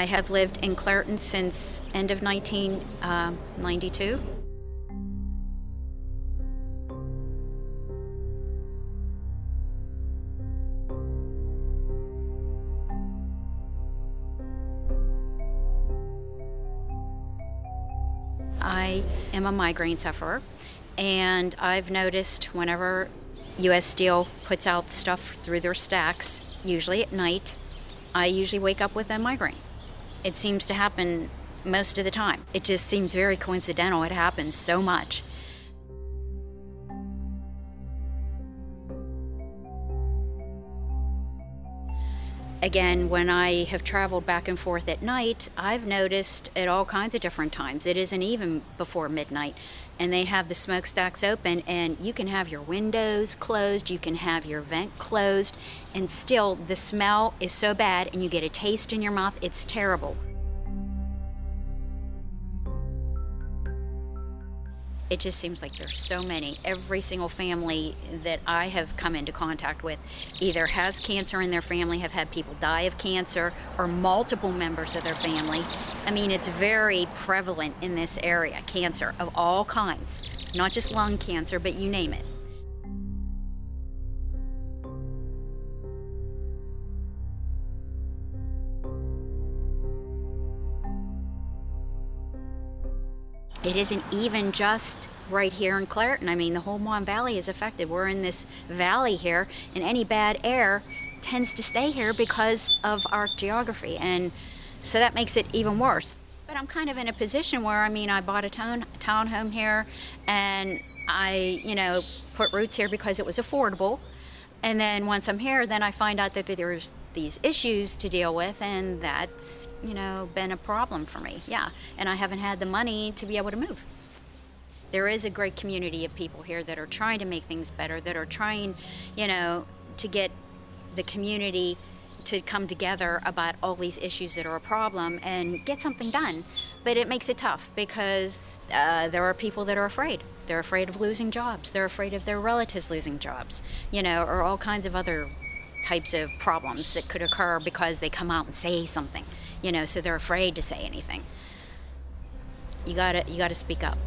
I have lived in Clairton since end of 1992. I am a migraine sufferer, and I've noticed whenever U.S. Steel puts out stuff through their stacks, usually at night, I usually wake up with a migraine. It seems to happen most of the time. It just seems very coincidental. It happens so much. Again, when I have traveled back and forth at night, I've noticed at all kinds of different times. It isn't even before midnight. And they have the smokestacks open, and you can have your windows closed, you can have your vent closed, and still the smell is so bad, and you get a taste in your mouth. It's terrible. It just seems like there's so many. Every single family that I have come into contact with either has cancer in their family, have had people die of cancer, or multiple members of their family. I mean, it's very prevalent in this area, cancer of all kinds, not just lung cancer, but you name it. It isn't even just right here in Clairton. I mean, the whole Mon Valley is affected. We're in this valley here, and any bad air tends to stay here because of our geography, and so that makes it even worse. But I'm kind of in a position where, I mean, I bought a townhome here, and I, put roots here because it was affordable. And then once I'm here, then I find out that there's these issues to deal with, and that's, been a problem for me. Yeah, and I haven't had the money to be able to move. There is a great community of people here that are trying to make things better, that are trying, to get the community to come together about all these issues that are a problem and get something done. But it makes it tough because there are people that are afraid. They're afraid of losing jobs. They're afraid of their relatives losing jobs, or all kinds of other types of problems that could occur because they come out and say something, so they're afraid to say anything. You gotta speak up.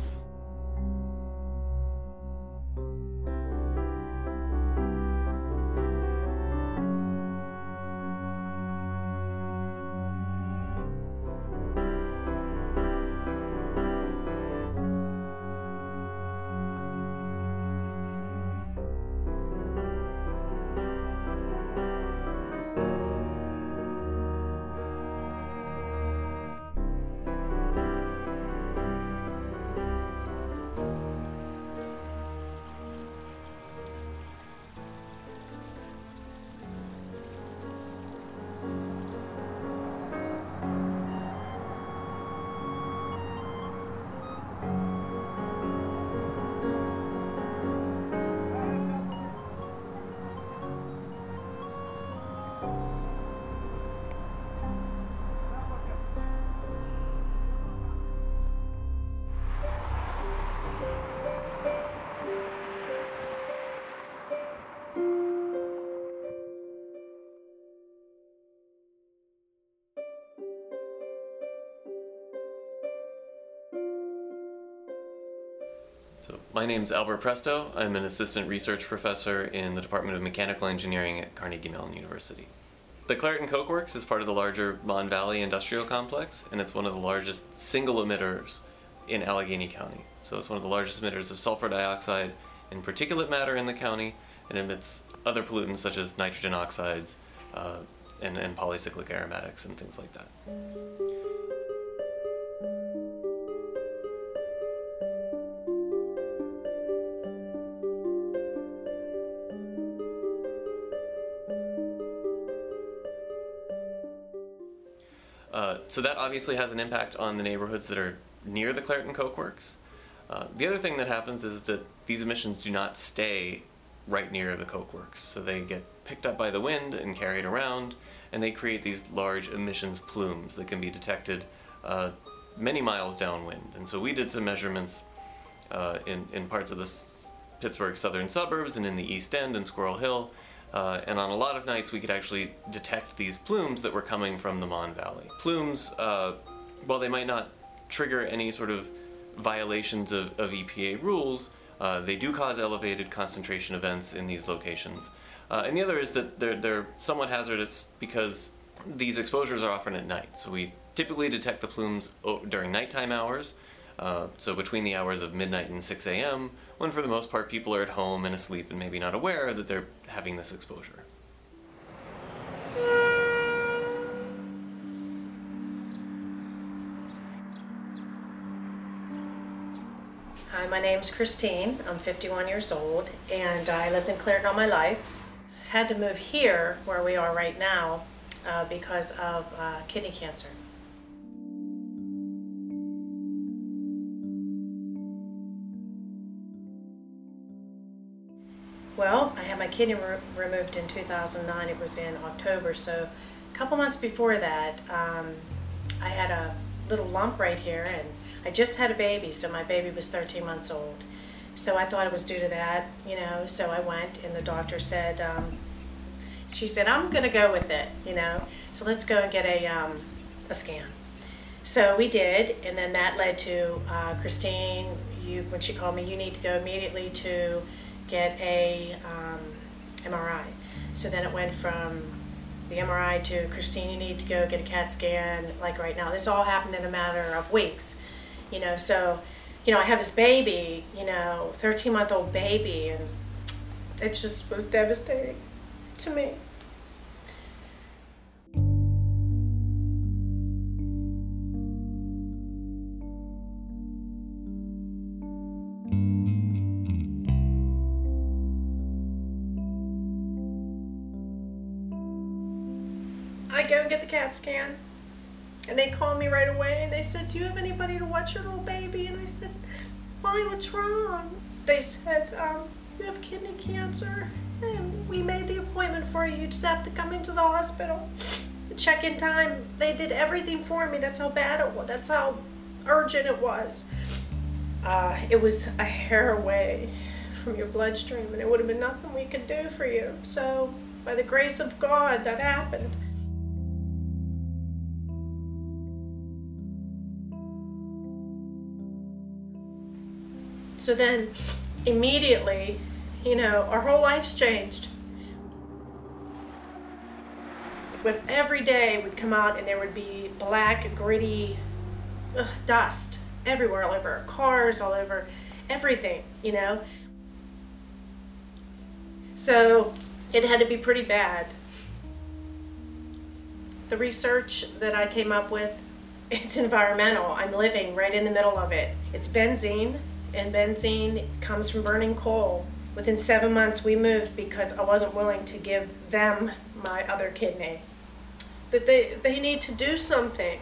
So my name's Albert Presto. I'm an assistant research professor in the Department of Mechanical Engineering at Carnegie Mellon University. The Clairton Coke Works is part of the larger Mon Valley Industrial Complex, and it's one of the largest single emitters in Allegheny County. So it's one of the largest emitters of sulfur dioxide and particulate matter in the county, and emits other pollutants such as nitrogen oxides and polycyclic aromatics and things like that. So that obviously has an impact on the neighborhoods that are near the Clairton Coke Works. The other thing that happens is that these emissions do not stay right near the Coke Works. So they get picked up by the wind and carried around, and they create these large emissions plumes that can be detected many miles downwind. And so we did some measurements in parts of the Pittsburgh southern suburbs and in the East End and Squirrel Hill And on a lot of nights, we could actually detect these plumes that were coming from the Mon Valley. Plumes, while they might not trigger any sort of violations of EPA rules, they do cause elevated concentration events in these locations. And the other is that they're somewhat hazardous because these exposures are often at night. So we typically detect the plumes during nighttime hours, so between the hours of midnight and 6 a.m., when for the most part people are at home and asleep and maybe not aware that they're having this exposure. Hi, my name's Christine. I'm 51 years old, and I lived in Clairton all my life. Had to move here, where we are right now, because of kidney cancer. Well, I had my kidney removed in 2009. It was in October, so a couple months before that, I had a little lump right here, and I just had a baby, so my baby was 13 months old. So I thought it was due to that, you know, so I went, and the doctor said, she said, I'm gonna go with it, you know, so let's go and get a scan. So we did, and then that led to Christine, when she called me, you need to go immediately to get a MRI. So then it went from the MRI to Christine, you need to go get a CAT scan, like right now. This all happened in a matter of weeks, you know, so, you know, I have this baby, you know, 13-month-old baby, and it just was devastating to me. I go and get the CAT scan, and they called me right away, and they said, do you have anybody to watch your little baby? And I said, Molly, what's wrong? They said, you have kidney cancer, and we made the appointment for you. You just have to come into the hospital. The check-in time, they did everything for me. That's how bad it was. That's how urgent it was. It was a hair away from your bloodstream, and it would have been nothing we could do for you. So, by the grace of God, that happened. So then, immediately, you know, our whole life's changed. But every day would come out and there would be black, gritty dust everywhere, all over our cars, all over everything, you know. So it had to be pretty bad. The research that I came up with, it's environmental. I'm living right in the middle of it. It's benzene. And benzene comes from burning coal. Within 7 months we moved because I wasn't willing to give them my other kidney. That they need to do something.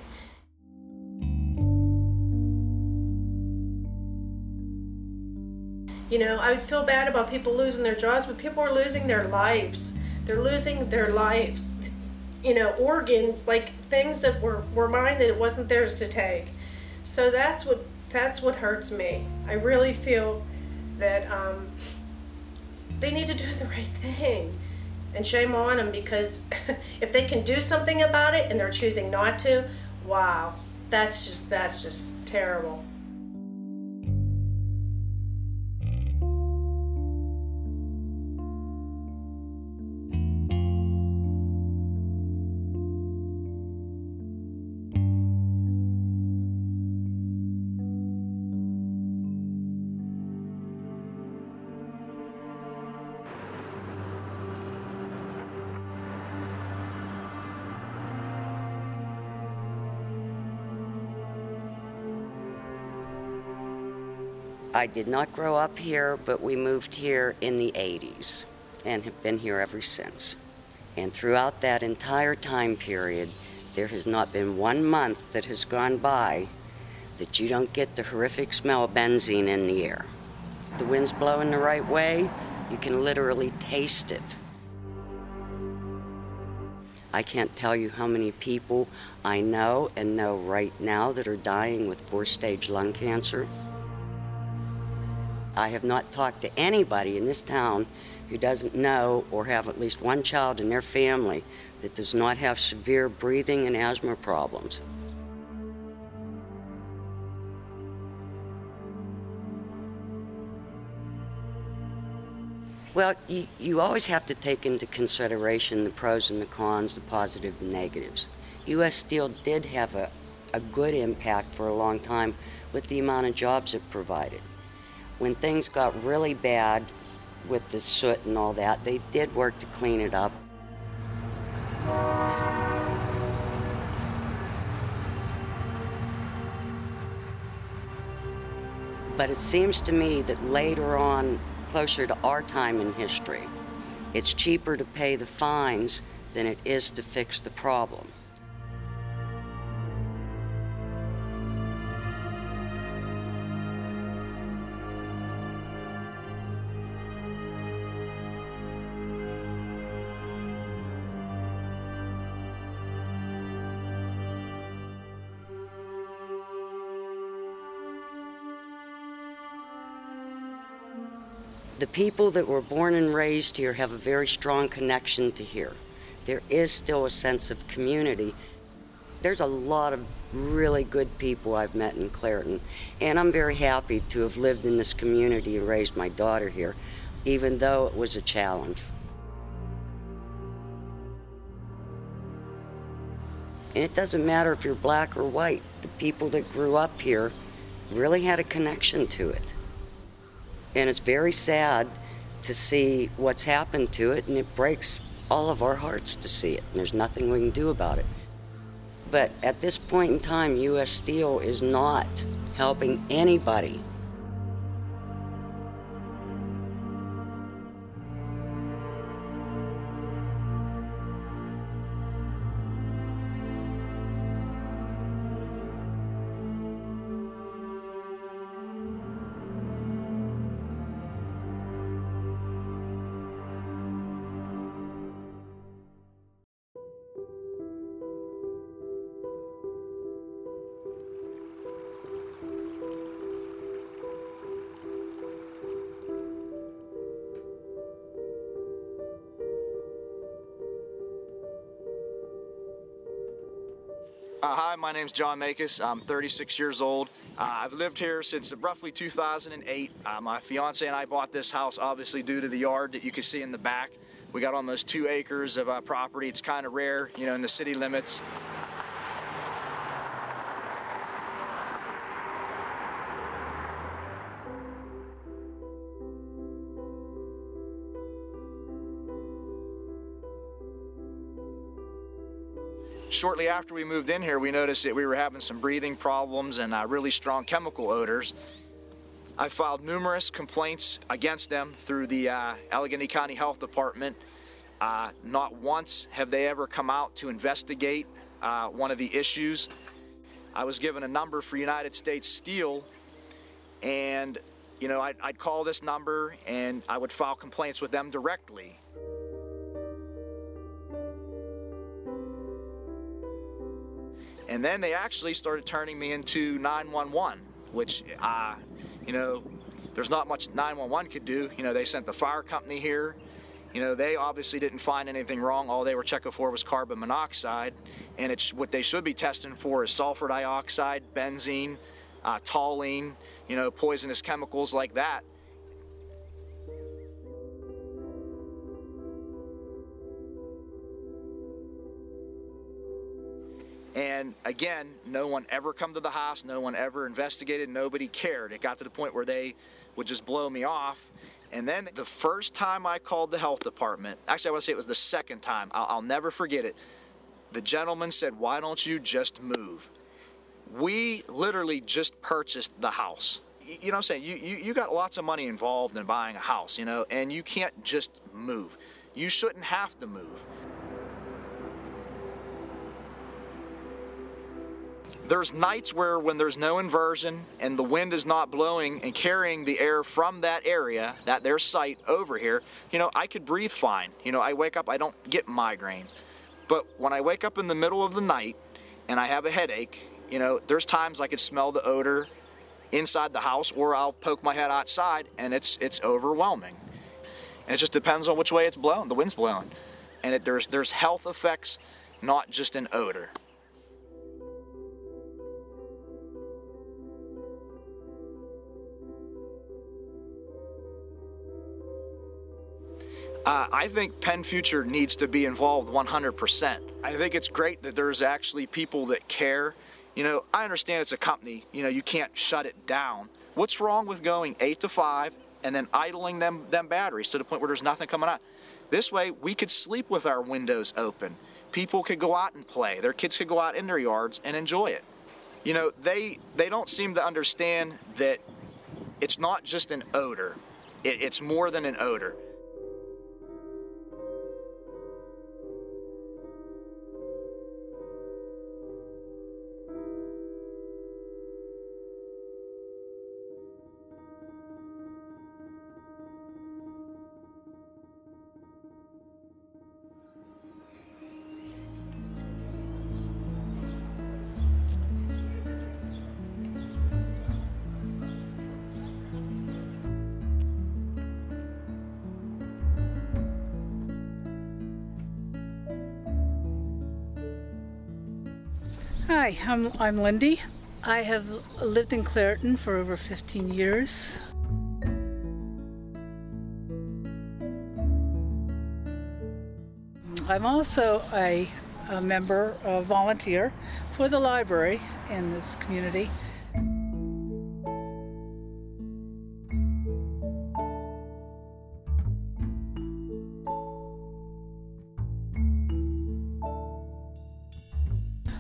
You know, I would feel bad about people losing their jobs, but people are losing their lives. They're losing their lives. You know, organs, like things that were mine that it wasn't theirs to take. So that's what hurts me. I really feel that they need to do the right thing. And shame on them, because if they can do something about it and they're choosing not to, wow, that's just terrible. I did not grow up here, but we moved here in the 80s and have been here ever since. And throughout that entire time period, there has not been 1 month that has gone by that you don't get the horrific smell of benzene in the air. If the wind's blowing the right way, you can literally taste it. I can't tell you how many people I know and know right now that are dying with 4-stage lung cancer. I have not talked to anybody in this town who doesn't know or have at least one child in their family that does not have severe breathing and asthma problems. Well, you always have to take into consideration the pros and the cons, the positive and negatives. U.S. Steel did have a good impact for a long time with the amount of jobs it provided. When things got really bad with the soot and all that, they did work to clean it up. But it seems to me that later on, closer to our time in history, it's cheaper to pay the fines than it is to fix the problem. The people that were born and raised here have a very strong connection to here. There is still a sense of community. There's a lot of really good people I've met in Clairton, and I'm very happy to have lived in this community and raised my daughter here, even though it was a challenge. And it doesn't matter if you're black or white. The people that grew up here really had a connection to it. And it's very sad to see what's happened to it, and it breaks all of our hearts to see it. And there's nothing we can do about it. But at this point in time, U.S. Steel is not helping anybody. Hi, my name's John Makis. I'm 36 years old. I've lived here since roughly 2008. My fiance and I bought this house obviously due to the yard that you can see in the back. We got almost 2 acres of property. It's kind of rare, you know, in the city limits. Shortly after we moved in here, we noticed that we were having some breathing problems and really strong chemical odors. I filed numerous complaints against them through the Allegheny County Health Department. Not once have they ever come out to investigate one of the issues. I was given a number for United States Steel, and you know, I'd call this number and I would file complaints with them directly. And then they actually started turning me into 911, which, you know, there's not much 911 could do. You know, they sent the fire company here. You know, they obviously didn't find anything wrong. All they were checking for was carbon monoxide. And it's what they should be testing for is sulfur dioxide, benzene, toluene, you know, poisonous chemicals like that. And again, no one ever come to the house, no one ever investigated, nobody cared. It got to the point where they would just blow me off. And then the first time I called the health department, actually I want to say it was the second time, I'll never forget it. The gentleman said, "Why don't you just move?" We literally just purchased the house. You know what I'm saying? You got lots of money involved in buying a house, you know, and you can't just move. You shouldn't have to move. There's nights where when there's no inversion and the wind is not blowing and carrying the air from that area, that their site over here, you know, I could breathe fine. You know, I wake up, I don't get migraines. But when I wake up in the middle of the night and I have a headache, you know, there's times I could smell the odor inside the house, or I'll poke my head outside, and it's overwhelming. And it just depends on which way it's blowing, the wind's blowing. And there's health effects, not just an odor. I think PennFuture needs to be involved 100%. I think it's great that there's actually people that care. You know, I understand it's a company, you know, you can't shut it down. What's wrong with going 8 to 5 and then idling them batteries to the point where there's nothing coming out? This way, we could sleep with our windows open. People could go out and play. Their kids could go out in their yards and enjoy it. You know, they don't seem to understand that it's not just an odor. It's more than an odor. Hi, I'm Lindy. I have lived in Clairton for over 15 years. I'm also a member, a volunteer for the library in this community.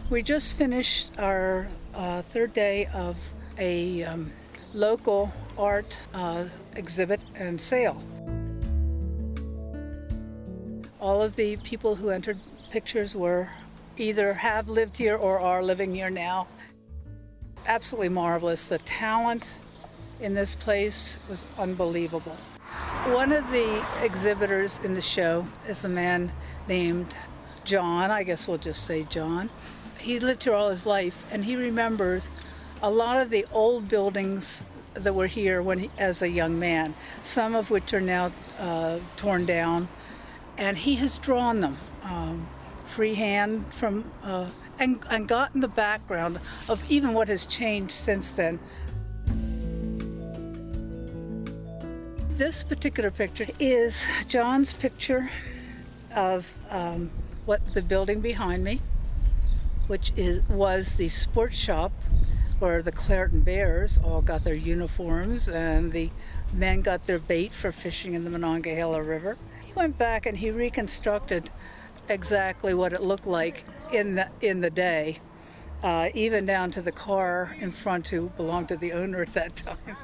We just finished our third day of a local art exhibit and sale. All of the people who entered pictures were either have lived here or are living here now. Absolutely marvelous. The talent in this place was unbelievable. One of the exhibitors in the show is a man named John. I guess we'll just say John. He lived here all his life, and he remembers a lot of the old buildings that were here as a young man, some of which are now torn down, and he has drawn them freehand from and gotten the background of even what has changed since then. This particular picture is John's picture of what the building behind me, which was the sports shop where the Clairton Bears all got their uniforms and the men got their bait for fishing in the Monongahela River. He went back and he reconstructed exactly what it looked like in the day, even down to the car in front who belonged to the owner at that time,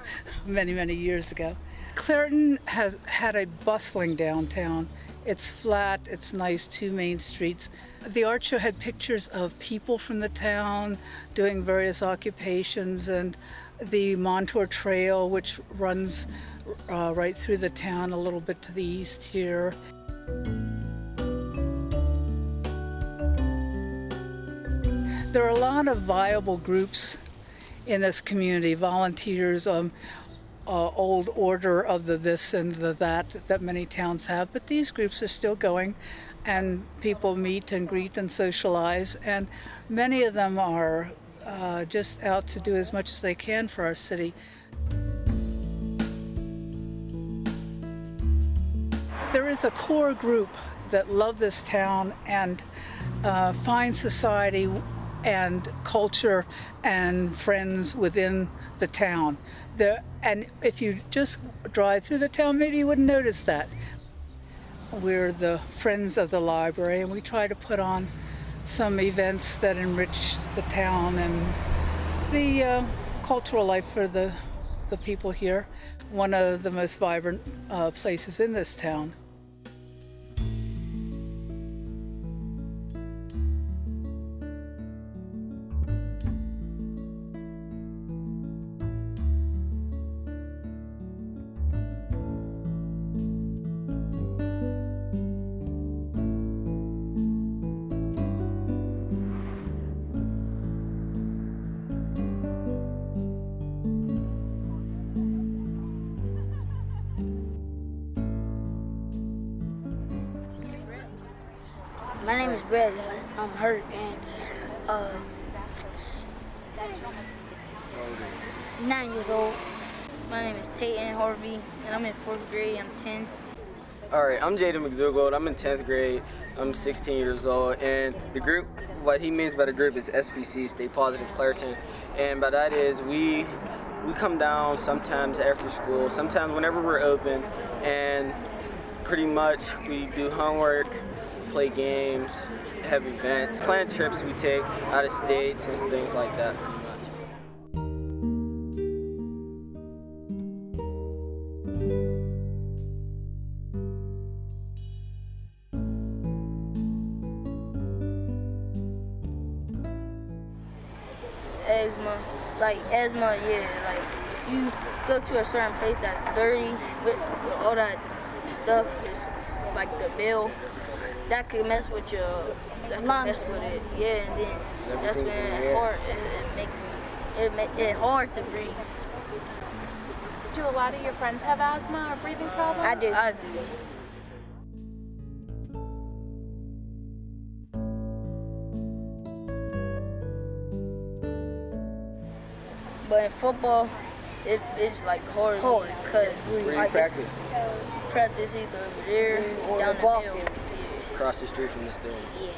many, many years ago. Clairton has had a bustling downtown. It's flat, it's nice, 2 main streets. The art show had pictures of people from the town doing various occupations, and the Montour Trail, which runs right through the town a little bit to the east here. There are a lot of viable groups in this community, volunteers, old order of the this and the that many towns have, but these groups are still going, and people meet and greet and socialize, and many of them are just out to do as much as they can for our city. There is a core group that love this town and find society and culture and friends within the town. And if you just drive through the town, maybe you wouldn't notice that. We're the Friends of the Library, and we try to put on some events that enrich the town and the cultural life for the people here. One of the most vibrant places in this town. My name is Bradley. I'm hurt, and 9 years old. My name is Tayton Harvey, and I'm in 4th grade. I'm 10. All right, I'm Jaden McDougald. I'm in 10th grade. I'm 16 years old, and the group, what he means by the group is SPC, Stay Positive Clairton, and by that is we come down sometimes after school, sometimes whenever we're open, and pretty much we do homework, play games, have events, plan trips we take out of states and things like that. Asthma, yeah, like if you go to a certain place that's dirty with all that stuff, it's like the bill, that could mess with your, lungs. Mess with it, yeah, and then that's when it hard to breathe. Do a lot of your friends have asthma or breathing problems? I do. But in football, it's like hard because where do you practice? Practice either over there or down the ball field. Yeah. Across the street from the stadium. Yeah.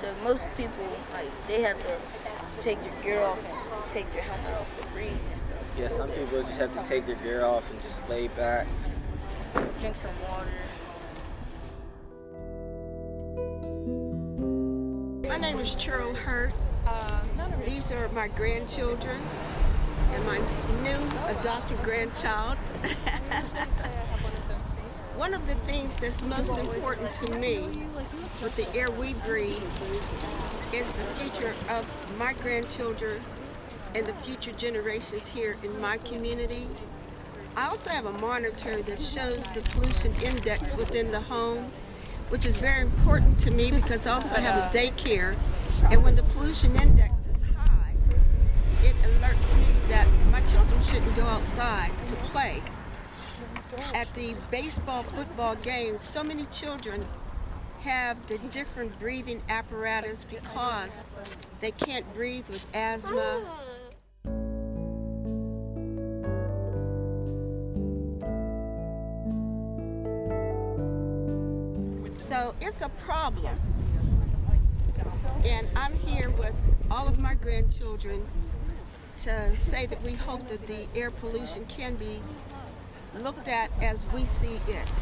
So most people, like, they have to take their gear off and take their helmet off to breathe and stuff. Yeah, some people just have to take their gear off and just lay back. Drink some water. My name is Cheryl Hurt. These are my grandchildren and my new adopted grandchild. One of the things that's most important to me with the air we breathe is the future of my grandchildren and the future generations here in my community. I also have a monitor that shows the pollution index within the home, which is very important to me because I also have a daycare, and when the pollution index is high, it alerts me that my children shouldn't go outside to play. At the baseball, football games, so many children have the different breathing apparatus because they can't breathe with asthma. So it's a problem. And I'm here with all of my grandchildren to say that we hope that the air pollution can be looked at as we see it.